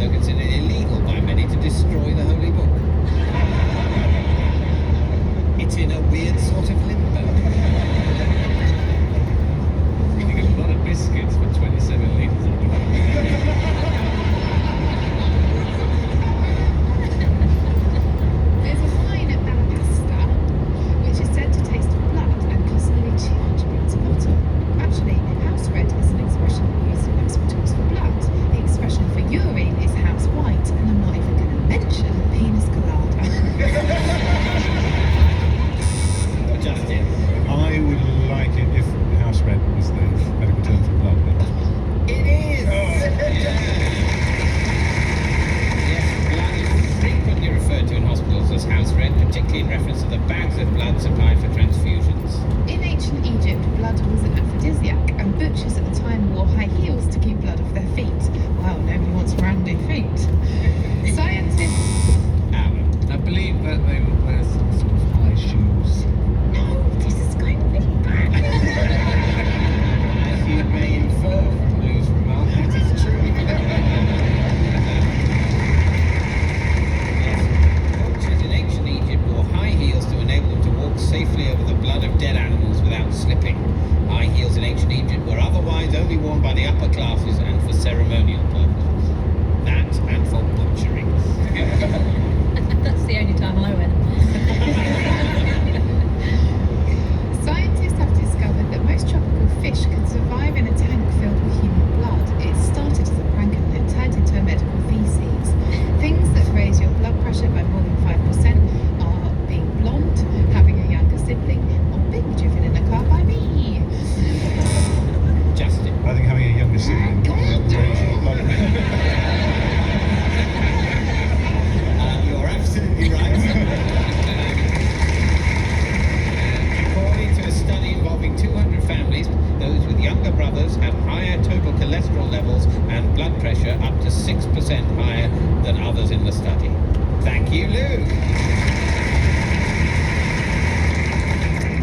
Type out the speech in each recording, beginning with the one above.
also considered illegal by many to destroy the holy book. It's in a weird sort of limbo. You get a lot of biscuits for 27 litres of blood. There's a wine at Balapasta which is said to taste of blood and costs nearly 200 pounds a bottle. Actually, house red is an expression used in hospitals for blood. The expression for urine is house white, and I'm not even going to mention penis colada. Justin. I would like it if house red was the medical term for blood. But It is! Yes, blood is frequently referred to in hospitals as house red, particularly in reference to the bags of blood supplied for transfusions. In ancient Egypt, blood was an aphrodisiac, and butchers at the time wore high heels to keep blood off their feet. Wow, nobody wants randy feet. Scientists... Alan. I believe that they would wear some sort of high shoes. No, this is going really bad. As you may infer from Lou's remark, that is true. Yes, butchers in ancient Egypt wore high heels to enable them to walk safely over the blood of dead animals without slipping. High heels in ancient Egypt were otherwise only worn by the upper classes and for ceremonial purposes. That and for butchering. That's the only time I wear them. Scientists have discovered that most tropical fish can survive in a tank filled with human blood. It started as a prank and then turned into a medical thesis. Things that raise your blood pressure by more than 5% are being blonde, having a younger sibling, or being driven in a car by me. Justin. I think having a younger sibling will raise your blood pressure. You're absolutely right. According to a study involving 200 families, those with younger brothers had higher total cholesterol levels and blood pressure up to 6% higher than others in the study. Thank you, Lou.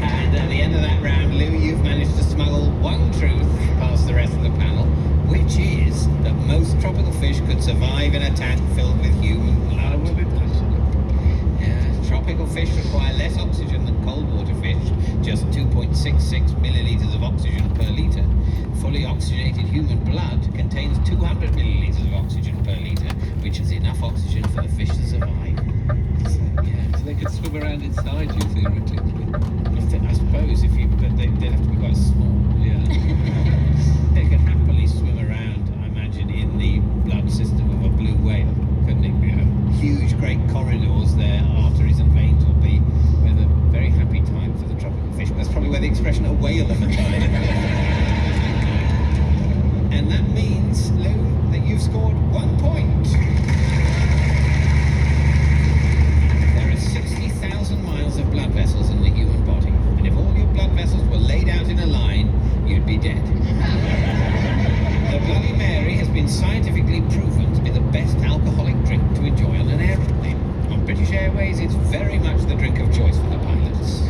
And at the end of that round, Lou, you've managed to smuggle one truth past the rest of the panel, which is that most tropical fish could survive in a tank filled with human blood. Will be possible. Yeah, tropical fish require less oxygen than cold water fish, just 2.66 millilitres of oxygen per litre. Fully oxygenated human blood contains 200 millilitres of oxygen per litre, which is enough oxygen for the fish to survive. So, yeah. So they could swim around inside you, theoretically. I suppose if you, but they'd have to be quite small. Yeah. They could happily swim around, I imagine, in the blood system of a blue whale, couldn't it? Huge, great corridors, their arteries and veins will be with a very happy time for the tropical fish. That's probably where the expression "a whale of a time." And that means, Lou, that you've scored 1 point. There are 60,000 miles of blood vessels in the human body, and if all your blood vessels were laid out in a line, you'd be dead. The Bloody Mary has been scientifically proven to be the best alcoholic drink to enjoy on an aeroplane. On British Airways, it's very much the drink of choice for the pilots.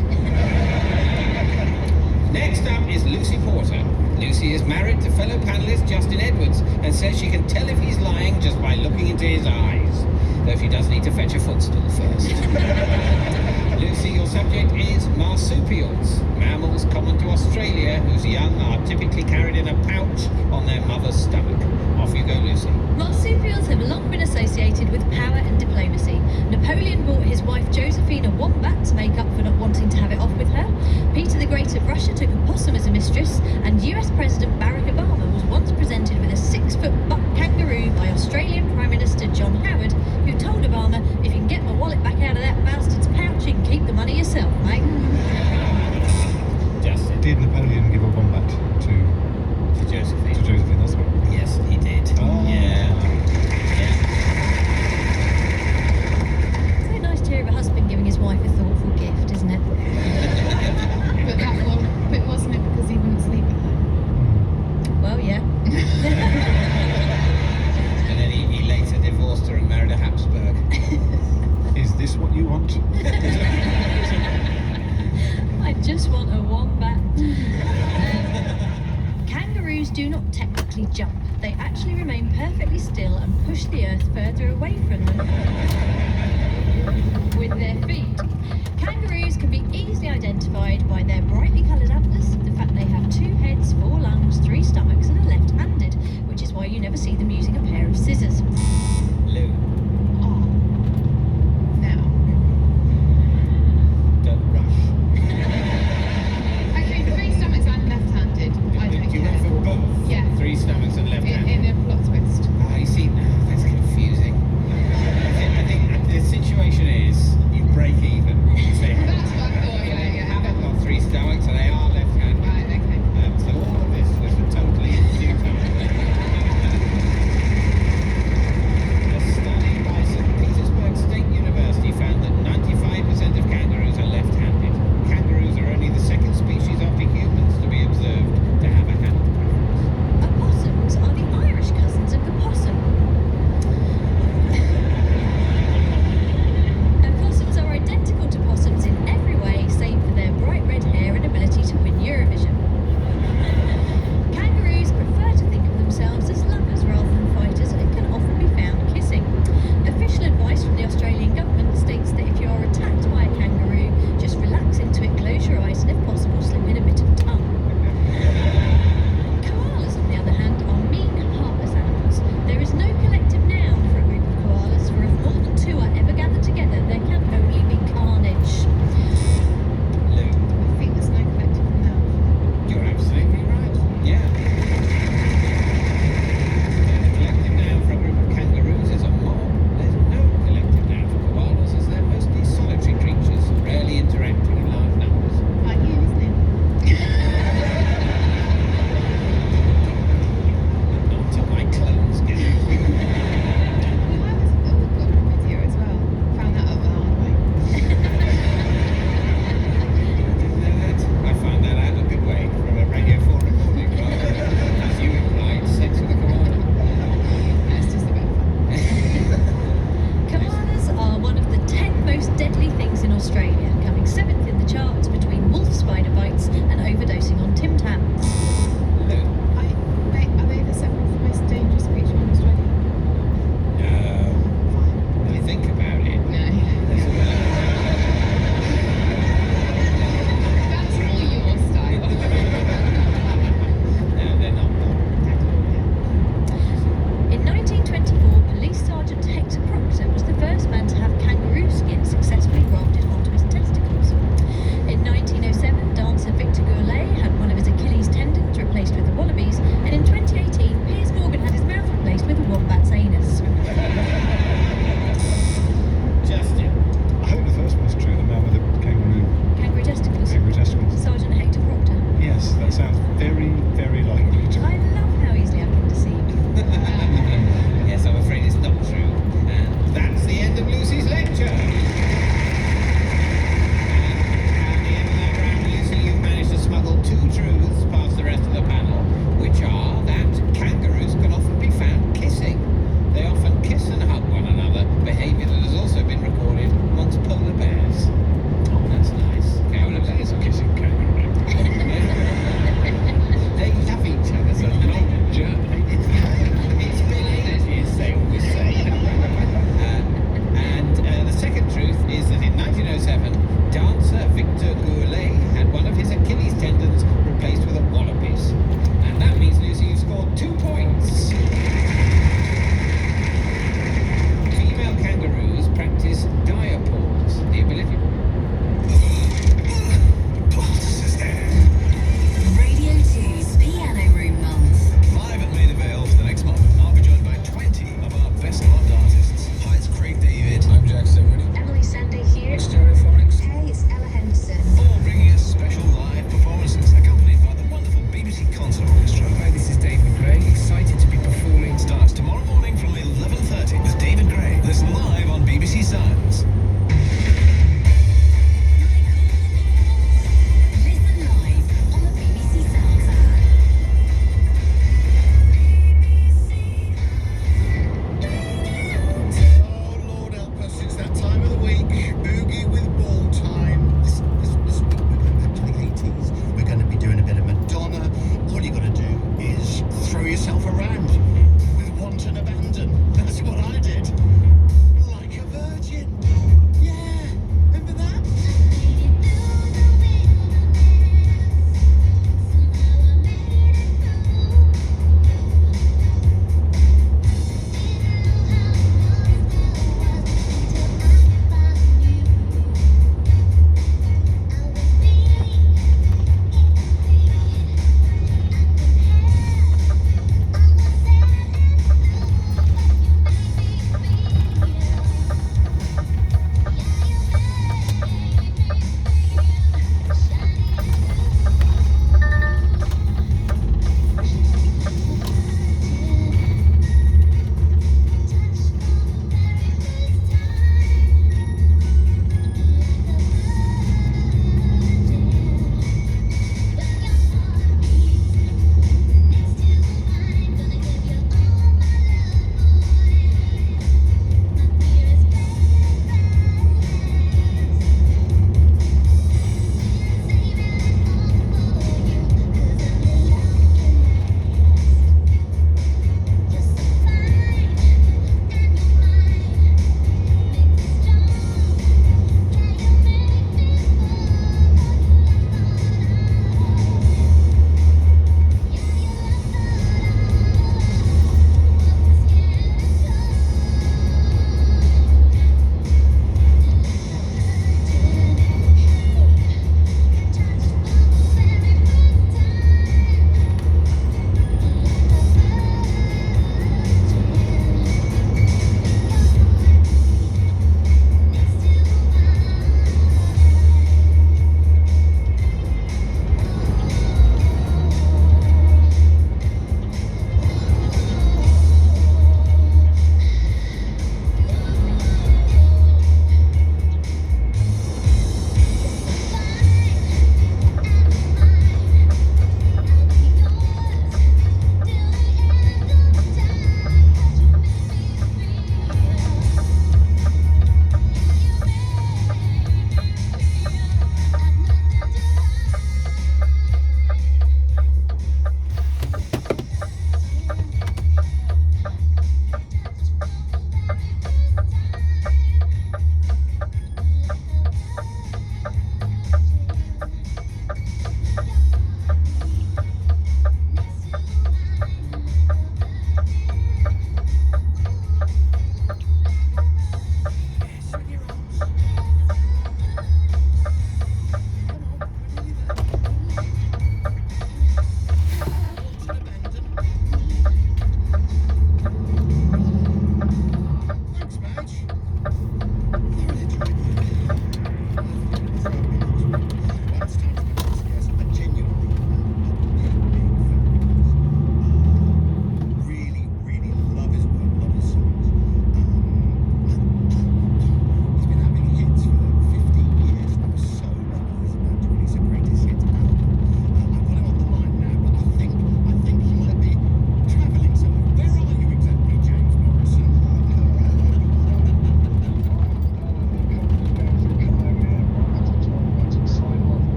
Next up is Lucy Porter. Lucy is married to fellow panellist Justin Edwards and says she can tell if he's lying just by looking into his eyes, though she does need to fetch a footstool first. Lucy, your subject is marsupials, mammals common to Australia whose young are typically carried in a pouch on their mother's stomach. Off you go, Lucy. Marsupials have long been associated with power and diplomacy. Napoleon bought his wife Josephine a wombat to make up for not wanting to have it off with her. Peter the Great of Russia took a possum as a mistress, and US President Barack Obama was once presented with a 6-foot buck kangaroo by Australian Prime Minister John Howard, who told Obama, "If you can get my wallet back out of that bastard's pouch, you can keep the money yourself, mate." Justin. Did Napoleon give a wombat to Josephine. Josephine? That's what. Yes, he did. Oh. Yeah. Yeah. jump. They actually remain perfectly still and push the earth further away from them with their feet. Kangaroos can be easily identified by their brightly coloured antlers, the fact they have 2 heads, 4 lungs, 3 stomachs and are left-handed, which is why you never see them using a pair of scissors. Lou, Oh. Now. don't rush. Okay, 3 stomachs and left-handed. I Do don't you want care. for both? Yeah. 3 stomachs and left hand. In a plot twist. Ah, you see, that's confusing. I think the situation is you break even. So That's what I thought, they yeah. haven't got 3 stomachs, so they are left-handed. Right, okay. So all of this was for totally futile.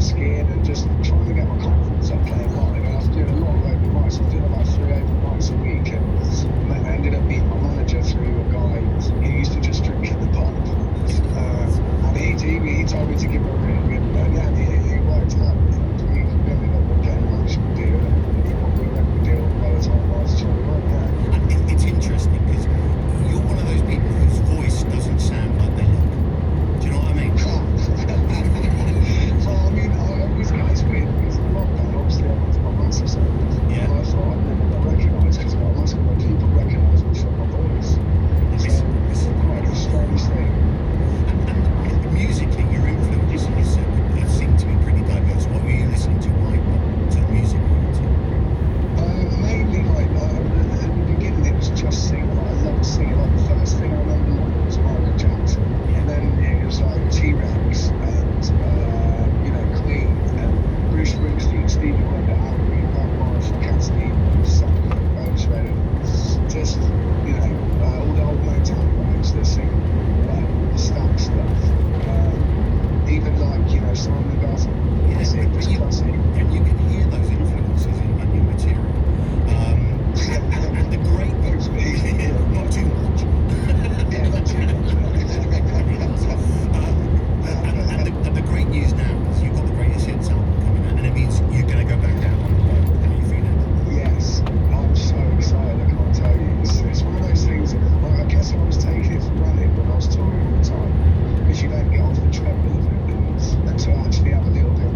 skiing and just trying to get my confidence up playing live. And I was doing a lot of open mics. I was doing about 3 open mics a week, and I ended up meeting my manager through a guy who used to just drink at the pub. And he told me to give her a ring, and yeah, it worked out. We ended up getting a management deal, and he got me a record deal by the time I was 21. Yeah. And it's interesting because you're one of those people whose voice doesn't sound like they look. Do you know what I mean? Well, I mean, it's weird because in lockdown, obviously, everyone's got massive sound. Yeah. And I thought I'd never got recognised because most of my people recognise me from my voice. So it's quite a strange thing. And musically, your influences seem to be pretty diverse. What were you listening to? What sort of music were you into? Mainly, like, at the beginning, it was just singing. Like, I loved singing. Like, the first thing I remember loving was Michael Jackson. And then it was like T-Rex and, Queen and Bruce Springsteen, Stevie Wonder, Al Green, Van Morris, Cassidy, Sampling, Bones Red, and just, all the old Motown guys that sing the stack stuff. Even like, Simon and Garfunkel. Yeah, Classic. and you can hear those influences in your material. And the great, not too much. Yeah, not too much. And the great news now is you've got the greatest hits album coming out, and it means you're going to go back out on the road. How are you feeling? Yes, I'm so excited, I can't tell you. It's one of those things, I guess I was taking it for granted when I was touring all the time, because you don't get off the treadmill and to actually have a little bit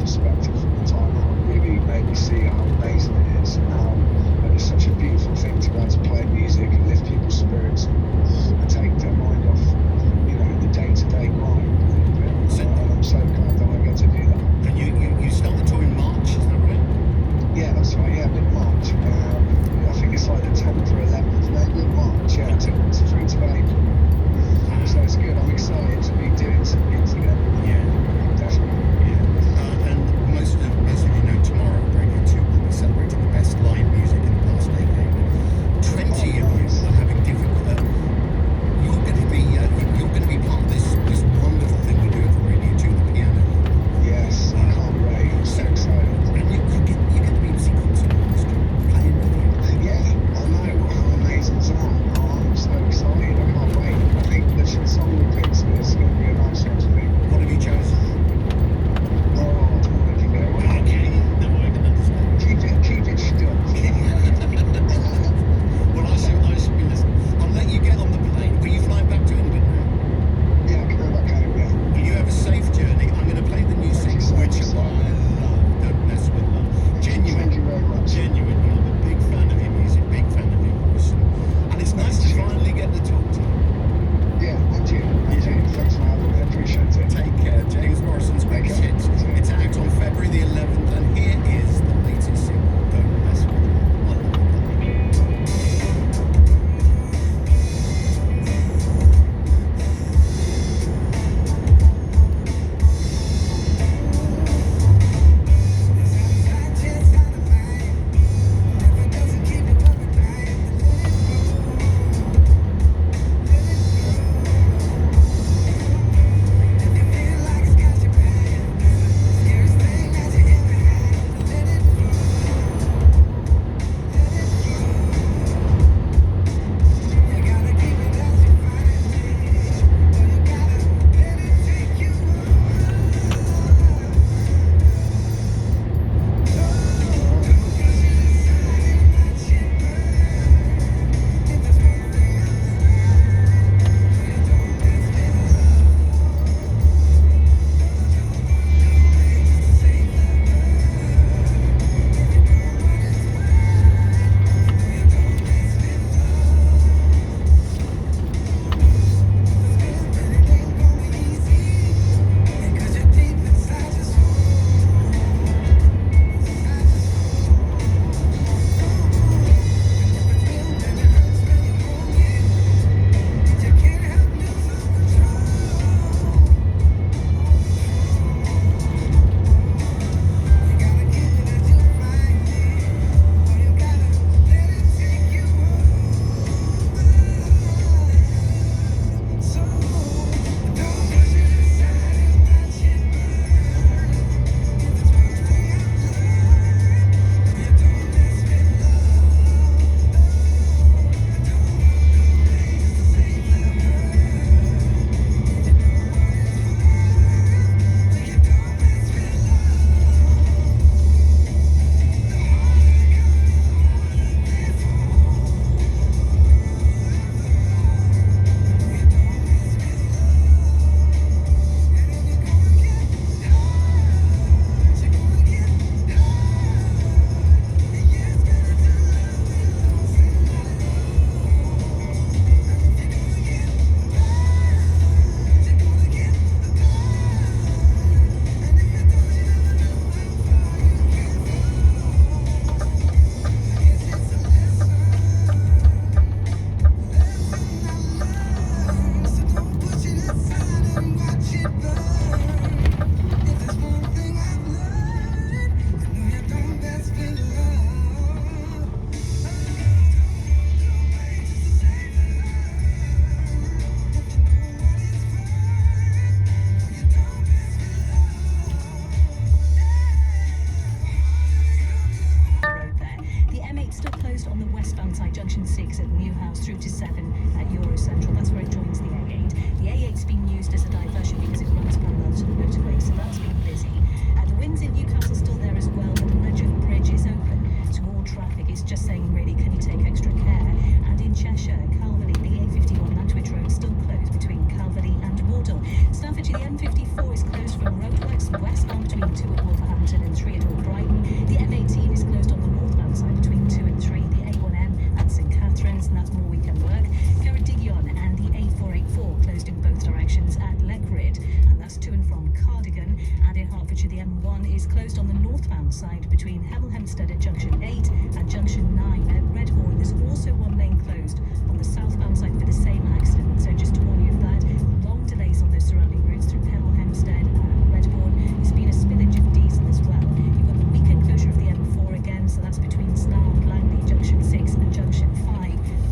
of the M1 is closed on the northbound side between Hemel Hempstead at junction 8 and junction 9 at Redbourne. There's also one lane closed on the southbound side for the same accident. So just to warn you of that, long delays on those surrounding routes through Hemel Hempstead and Redbourne. There's been a spillage of diesel as well. You've got the weekend closure of the M4 again, so that's between Slough, Langley, junction 6 and junction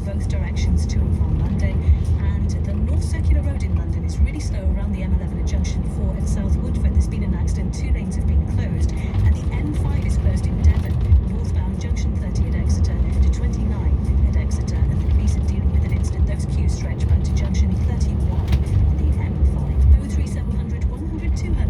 5, both directions to and from London. And the North Circular Road in London is really slow around the M11 at junction 4 at South Woodford. There's been an accident, 2 lanes have been closed, and the M5 is closed in Devon, northbound junction 30 at Exeter to 29 at Exeter, and the police are dealing with an incident. Those queues stretch back to junction 31 on the M5. 03700 100 200.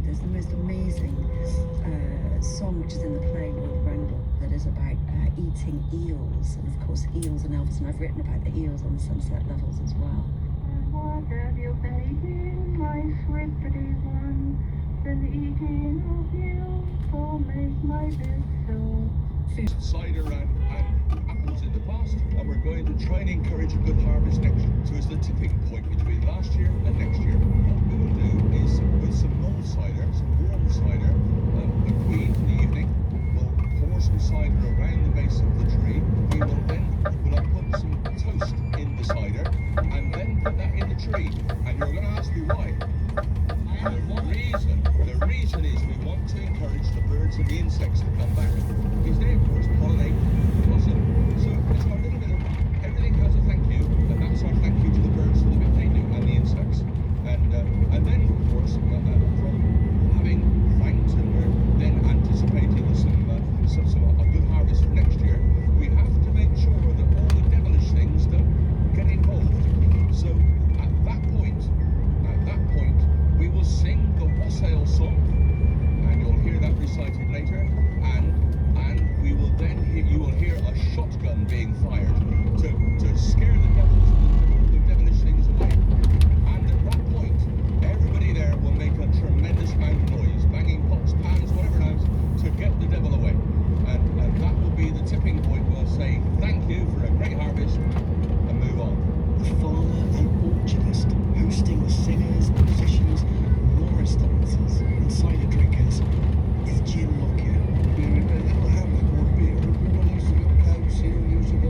There's the most amazing song which is in the play Royal Wrangle that is about eating eels, and of course eels and elves, and I've written about the eels on the Sunset Levels as well. What have you baking, my sweet pretty one? Been eating of you, to make my bed so. Cider and apples in the past, and we're going to try and encourage a good harvest next year. So it's the tipping point between last year and next year. What we will do is, with some mulled cider, some warm cider, between the evening, we'll pour some cider around the base of the tree. We will then put some toast in the cider, and then put that in the tree. And you're going to ask me why. The reason is we want to encourage the birds and the insects to come back, because they of course pollinate the blossom. So it's our little bit of, everything has a thank you, and that's our thank you to the birds for the bit they do, and the insects. And then of course, from having thanked, and we're then anticipating a good harvest for next year, we have to make sure that all the devilish things don't get involved. So at that point, we will sing the wassail song, and you'll hear that recited later, and we will then you will hear a shotgun being fired to scare the devils and the devilish things away. And at that point, everybody there will make a tremendous amount of noise, banging pots, pans, whatever it is, to get the devil away. And that will be the tipping point. We'll say thank you for a great harvest and move on. The farmer and orchardist, hosting the singers, musicians, morris dancers and cider drinkers, is Jim Lockyer. Yeah, in a little hamlet called Beer, everybody used to go cows here, used to go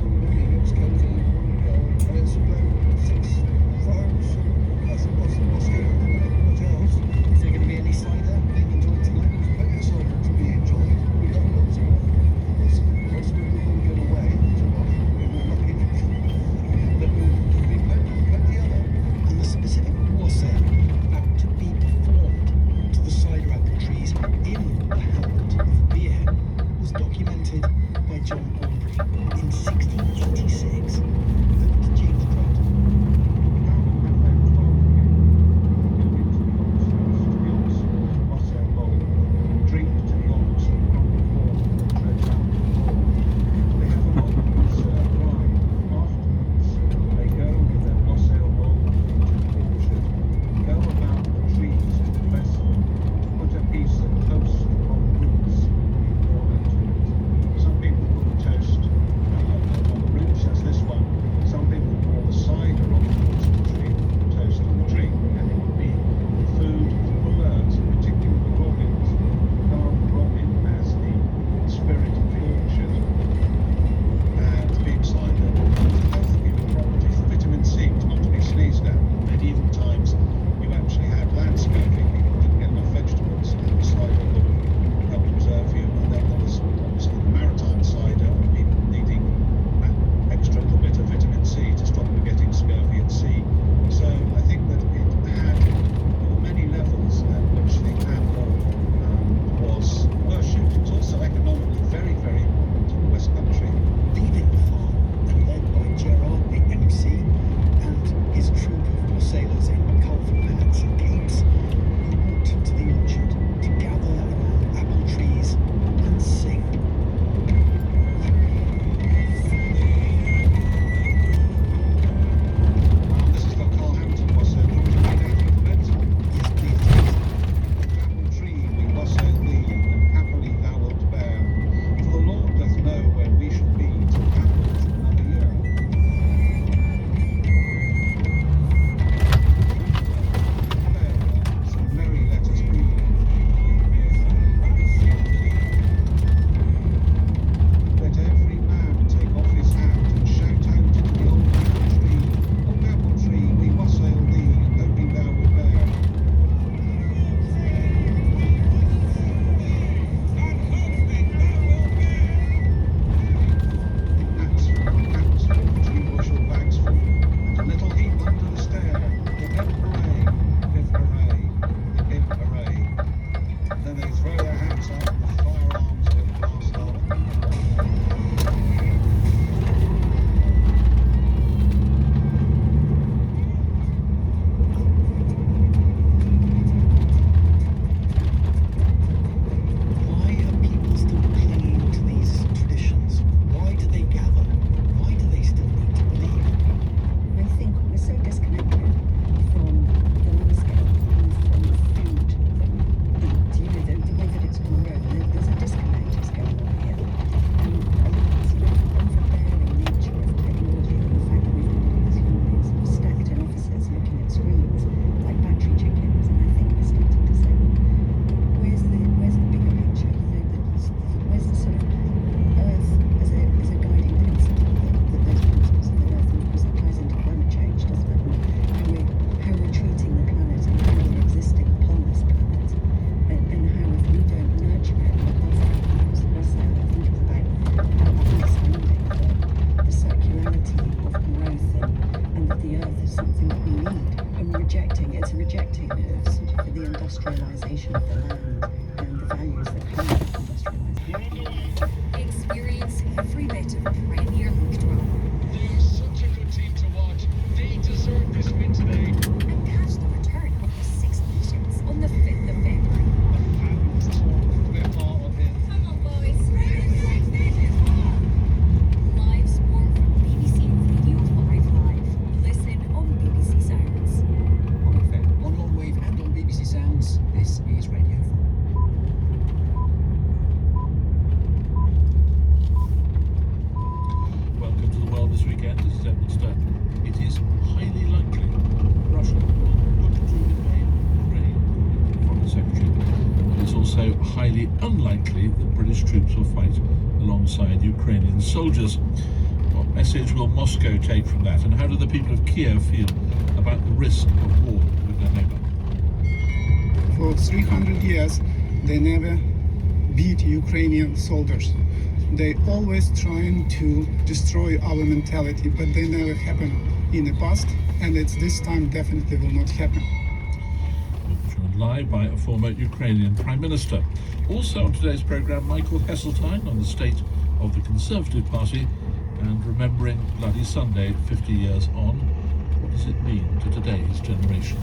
likely that British troops will fight alongside Ukrainian soldiers. What message will Moscow take from that, and how do the people of Kiev feel about the risk of war with their neighbour? For 300 years, they never beat Ukrainian soldiers. They always trying to destroy our mentality, but they never happen in the past, and it's this time definitely will not happen. Joined live by a former Ukrainian Prime Minister. Also on today's programme, Michael Heseltine on the state of the Conservative Party and remembering Bloody Sunday 50 years on. What does it mean to today's generation?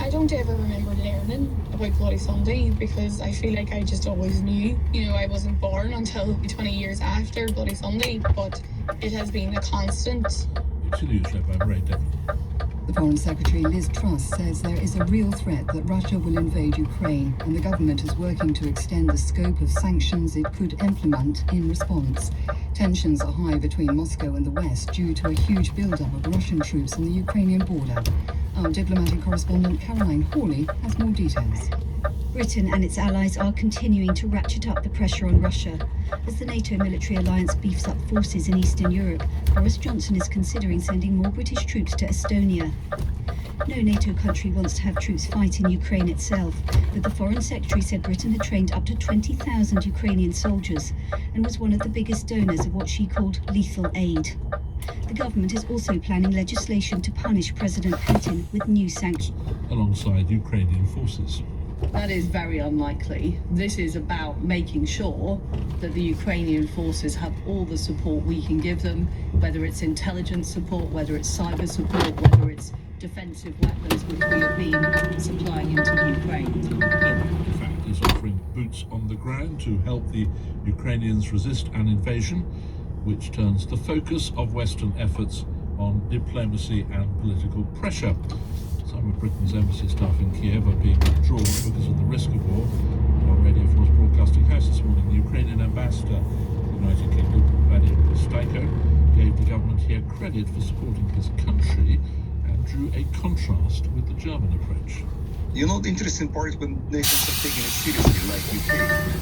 I don't ever remember learning about Bloody Sunday because I feel like I just always knew. You know, I wasn't born until 20 years after Bloody Sunday, but it has been a constant. The Foreign Secretary Liz Truss says there is a real threat that Russia will invade Ukraine, and the government is working to extend the scope of sanctions it could implement in response. Tensions are high between Moscow and the West due to a huge build-up of Russian troops on the Ukrainian border. Our diplomatic correspondent Caroline Hawley has more details. Britain and its allies are continuing to ratchet up the pressure on Russia. As the NATO military alliance beefs up forces in Eastern Europe, Boris Johnson is considering sending more British troops to Estonia. No NATO country wants to have troops fight in Ukraine itself, but the Foreign Secretary said Britain had trained up to 20,000 Ukrainian soldiers and was one of the biggest donors of what she called lethal aid. The government is also planning legislation to punish President Putin with new sanctions. Alongside Ukrainian forces. That is very unlikely. This is about making sure that the Ukrainian forces have all the support we can give them, whether it's intelligence support, whether it's cyber support, whether it's defensive weapons, which we have been supplying into Ukraine. In fact, is offering boots on the ground to help the Ukrainians resist an invasion, which turns the focus of Western efforts on diplomacy and political pressure. Some of Britain's embassy staff in Kiev are being withdrawn because of the risk of war. Our Radio 4's broadcasting house this morning, the Ukrainian ambassador to the United Kingdom, Vadim Staiko, gave the government here credit for supporting his country and drew a contrast with the German approach. You know, the interesting part is when nations are taking it seriously, like UK,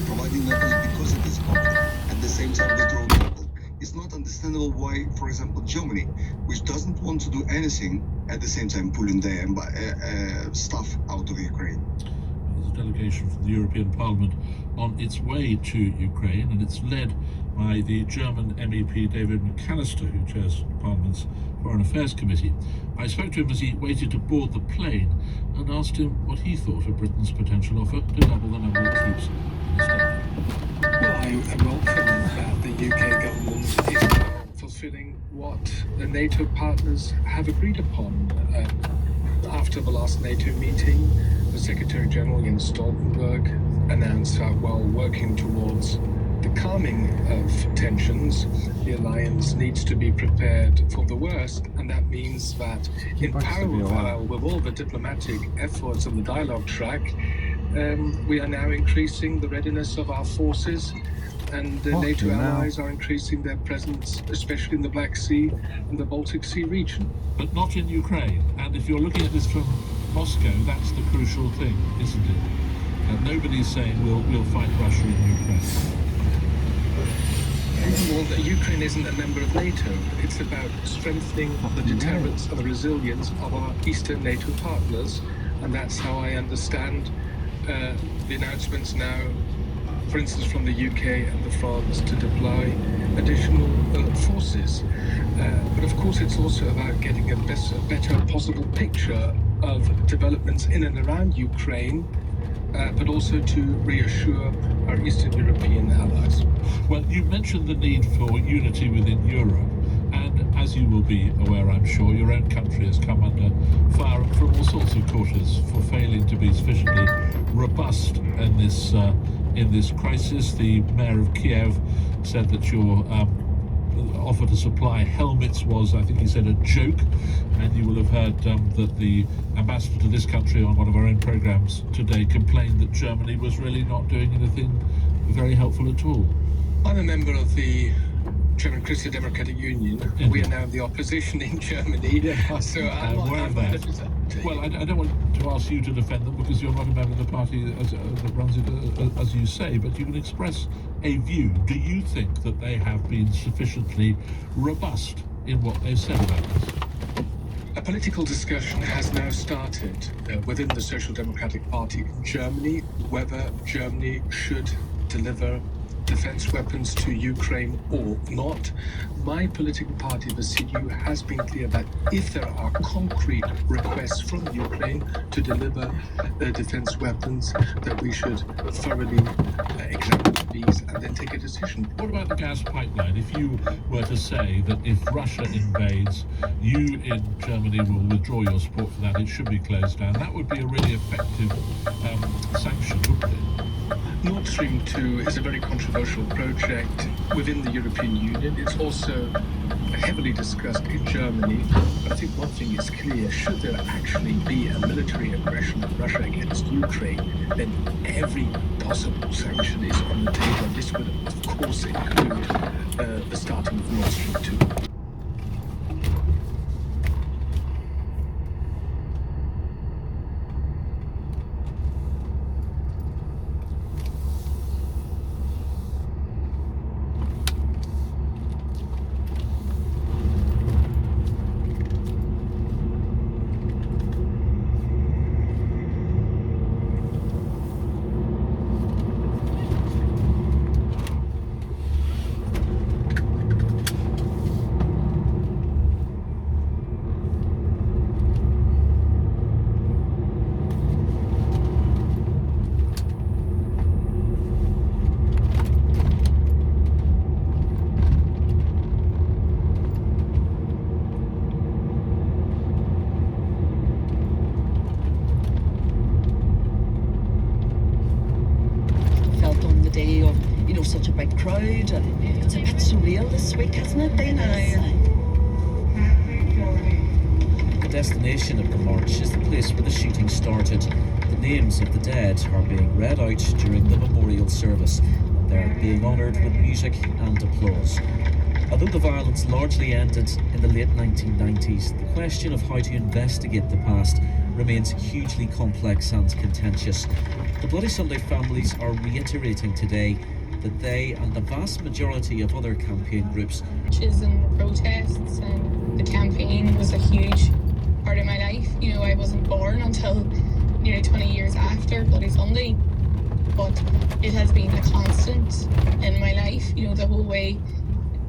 providing weapons because it is popular, at the same time withdrawing people. It's not understandable why, for example, Germany, which doesn't want to do anything, at the same time pulling their stuff out of Ukraine. There's a delegation from the European Parliament on its way to Ukraine, and it's led by the German MEP David McAllister, who chairs Parliament's Foreign Affairs Committee. I spoke to him as he waited to board the plane and asked him what he thought of Britain's potential offer to double the number of troops in his country. Well, I welcome that the UK government is fulfilling what the NATO partners have agreed upon. After the last NATO meeting, the Secretary General Jens Stoltenberg announced that while working towards the calming of tensions, the alliance needs to be prepared for the worst, and that means that in parallel with all the diplomatic efforts on the dialogue track, we are now increasing the readiness of our forces, and the NATO allies are increasing their presence, especially in the Black Sea and the Baltic Sea region. But not in Ukraine. And if you're looking at this from Moscow, that's the crucial thing, isn't it? Nobody's saying we'll fight Russia in Ukraine. Well, Ukraine isn't a member of NATO. It's about strengthening the deterrence and the resilience of our Eastern NATO partners, and that's how I understand the announcements now, for instance, from the UK and the France to deploy additional forces. But of course, it's also about getting a better possible picture of developments in and around Ukraine, but also to reassure our Eastern European allies. Well, you mentioned the need for unity within Europe, and as you will be aware, I'm sure, your own country has come under fire from all sorts of quarters for failing to be sufficiently robust in this crisis. The mayor of Kiev said that your offer to supply helmets was, I think he said, a joke, and you will have heard that the ambassador to this country on one of our own programs today complained that Germany was really not doing anything very helpful at all. I'm a member of the German Christian Democratic Union. Yeah. We are now in the opposition in Germany, so I'm aware of that. Well, I don't want to ask you to defend them because you're not a member of the party that runs it, as you say, but you can express a view. Do you think that they have been sufficiently robust in what they've said about this? A political discussion has now started within the Social Democratic Party in Germany whether Germany should deliver defense weapons to Ukraine or not. My political party, the CDU, has been clear that if there are concrete requests from Ukraine to deliver defense weapons, that we should thoroughly examine these and then take a decision. What about the gas pipeline? If you were to say that if Russia invades, you in Germany will withdraw your support for that, it should be closed down, that would be a really effective sanction, wouldn't it? Nord Stream 2 is a very controversial project within the European Union. It's also heavily discussed in Germany. But I think one thing is clear: should there actually be a military aggression of Russia against Ukraine, then every possible sanction is on the table. This would, of course, include the starting of Nord Stream 2. Such a big crowd, and it's a bit surreal this week, hasn't it been? The destination of the march is the place where the shooting started. The names of the dead are being read out during the memorial service, and they're being honoured with music and applause. Although the violence largely ended in the late 1990s, the question of how to investigate the past remains hugely complex and contentious. The Bloody Sunday families are reiterating today that they and the vast majority of other campaign groups. Marches and protests and the campaign was a huge part of my life. You know, I wasn't born until nearly 20 years after Bloody Sunday, but it has been a constant in my life, you know, the whole way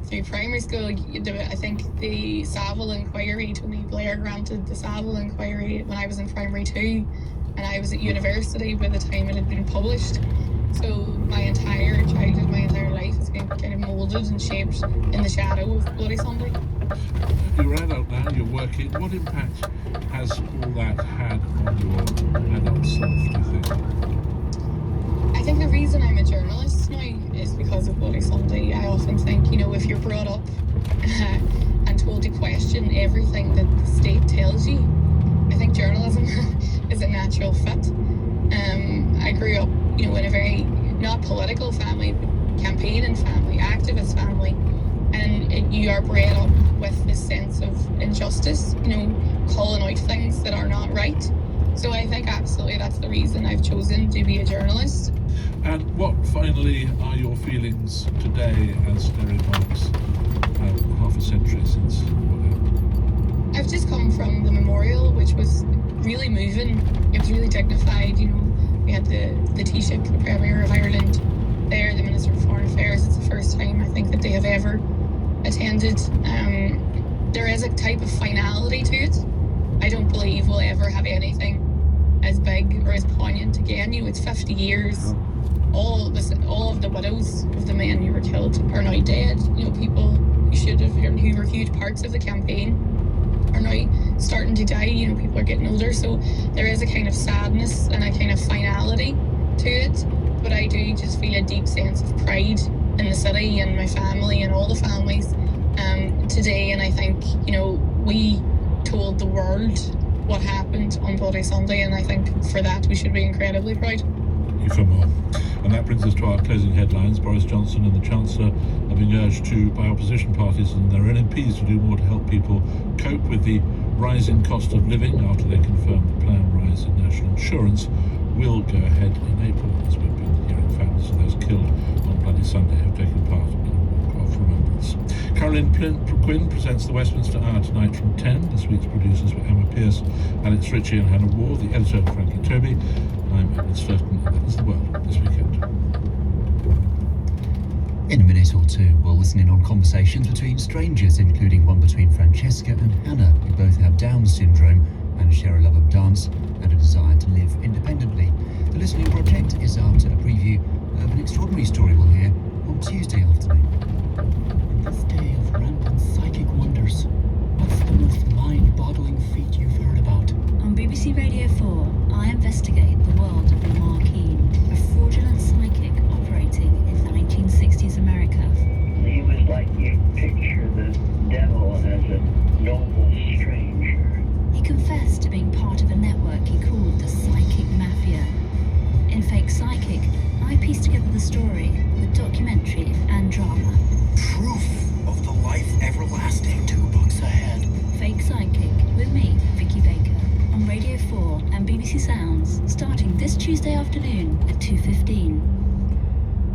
through primary school. I think the Savile inquiry, Tony Blair granted the Savile inquiry when I was in primary 2, and I was at university by the time it had been published. So my entire childhood, my entire life has been kind of moulded and shaped in the shadow of Bloody Sunday. You're adult now, you're working. What impact has all that had on your adult self, do you think? I think the reason I'm a journalist now is because of Bloody Sunday. I often think, you know, if you're brought up and told to question everything that the state tells you, I think journalism is a natural fit. I grew up, you know, in a very not political family, but campaigning family, activist family, and you are bred up with this sense of injustice, you know, calling out things that are not right. So I think absolutely that's the reason I've chosen to be a journalist. And what finally are your feelings today as Derry marks half a century since what happened? I've just come from the memorial, which was really moving. It was really dignified, you know. We had the Taoiseach, the Premier of Ireland, there, the Minister of Foreign Affairs. It's the first time I think that they have ever attended. There is a type of finality to it. I don't believe we'll ever have anything as big or as poignant again. You know, it's 50 years. All of the widows of the men who were killed are now dead. You know, people who were huge parts of the campaign are now starting to die. You know, people are getting older, so there is a kind of sadness and a kind of finality to it. But I do just feel a deep sense of pride in the city and my family and all the families today. And I think, you know, we told the world what happened on Bloody Sunday, and I think for that we should be incredibly proud. Thank you for more. And that brings us to our closing headlines. Boris Johnson and the Chancellor are being urged by opposition parties and their MPs to do more to help people cope with the rising cost of living after they confirmed the planned rise in national insurance will go ahead in April, as we've been hearing. Families of those killed on Bloody Sunday have taken part in a walk of remembrance. Caroline Quinn presents the Westminster Hour tonight from 10. This week's producers were Emma Pierce, Alex Ritchie and Hannah Ward, the editor Frankie Toby. I'm Edward Sturton, and that is the world this weekend. In a minute or two, we'll listen in on conversations between strangers, including one between Francesca and Hannah, who both have Down syndrome and share a love of dance and a desire to live independently. The Listening Project is after a preview of an extraordinary story we'll hear on Tuesday afternoon. In this day of rampant psychic wonders, what's the most mind-boggling feat you've heard about? On BBC Radio 4, I investigate the world of Lamar Keane, a fraudulent psychic operating in 1960s America. He was like you picture the devil as a noble stranger. He confessed to being part of a network he called the Psychic Mafia. In Fake Psychic, I pieced together the story with documentary and drama. Proof of the life everlasting 2 books ahead. Fake Psychic with me, Vicky Baker, on Radio 4 and BBC Sounds, starting this Tuesday afternoon at 2:15.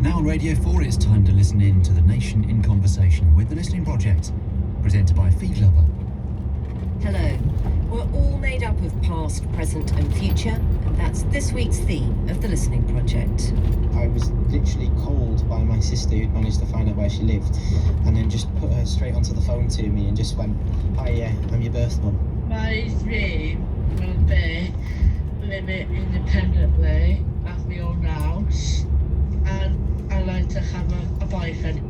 Now on Radio 4, it's time to listen in to The Nation in Conversation with The Listening Project, presented by Feed Lover. Hello. We're all made up of past, present and future, and that's this week's theme of The Listening Project. I was literally called by my sister who'd managed to find out where she lived, and then just put her straight onto the phone to me and just went, "Hi, yeah, I'm your birth mum." My dream will be living independently, have my own house, and I like to have a boyfriend.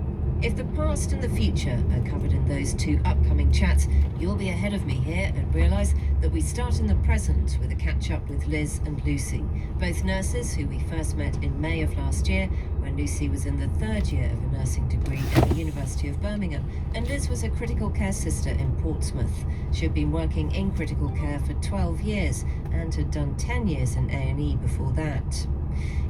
If the past and the future are covered in those 2 upcoming chats, you'll be ahead of me here and realise that we start in the present with a catch-up with Liz and Lucy, both nurses who we first met in May of last year when Lucy was in the 3rd year of a nursing degree at the University of Birmingham, and Liz was a critical care sister in Portsmouth. She had been working in critical care for 12 years and had done 10 years in A&E before that.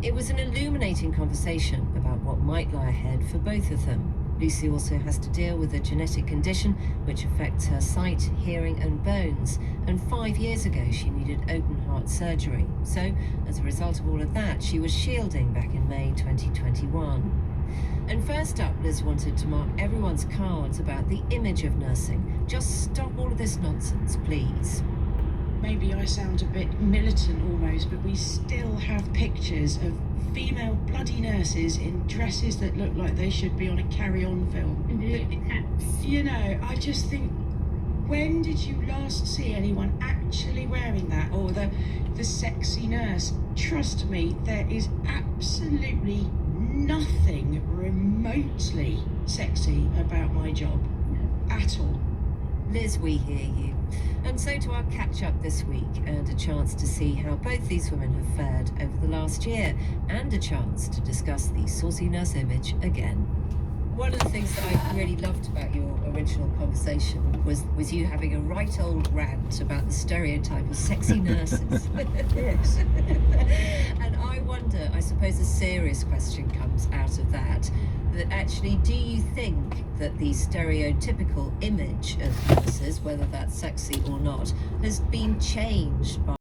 It was an illuminating conversation about what might lie ahead for both of them. Lucy also has to deal with a genetic condition which affects her sight, hearing and bones, and 5 years ago she needed open heart surgery. So, as a result of all of that, she was shielding back in May 2021. And first up, Liz wanted to mark everyone's cards about the image of nursing. Just stop all of this nonsense, please. Maybe I sound a bit militant almost, but we still have pictures of female bloody nurses in dresses that look like they should be on a Carry-On film. You know, I just think, when did you last see anyone actually wearing that? Or the sexy nurse? Trust me, there is absolutely nothing remotely sexy about my job at all. Liz, we hear you. And so to our catch-up this week, and a chance to see how both these women have fared over the last year, and a chance to discuss the saucy nurse image again. One of the things that I really loved about your original conversation was you having a right old rant about the stereotype of sexy nurses. Yes. And I wonder, I suppose a serious question comes out of that actually, do you think that the stereotypical image of nurses, whether that's sexy or not, has been changed by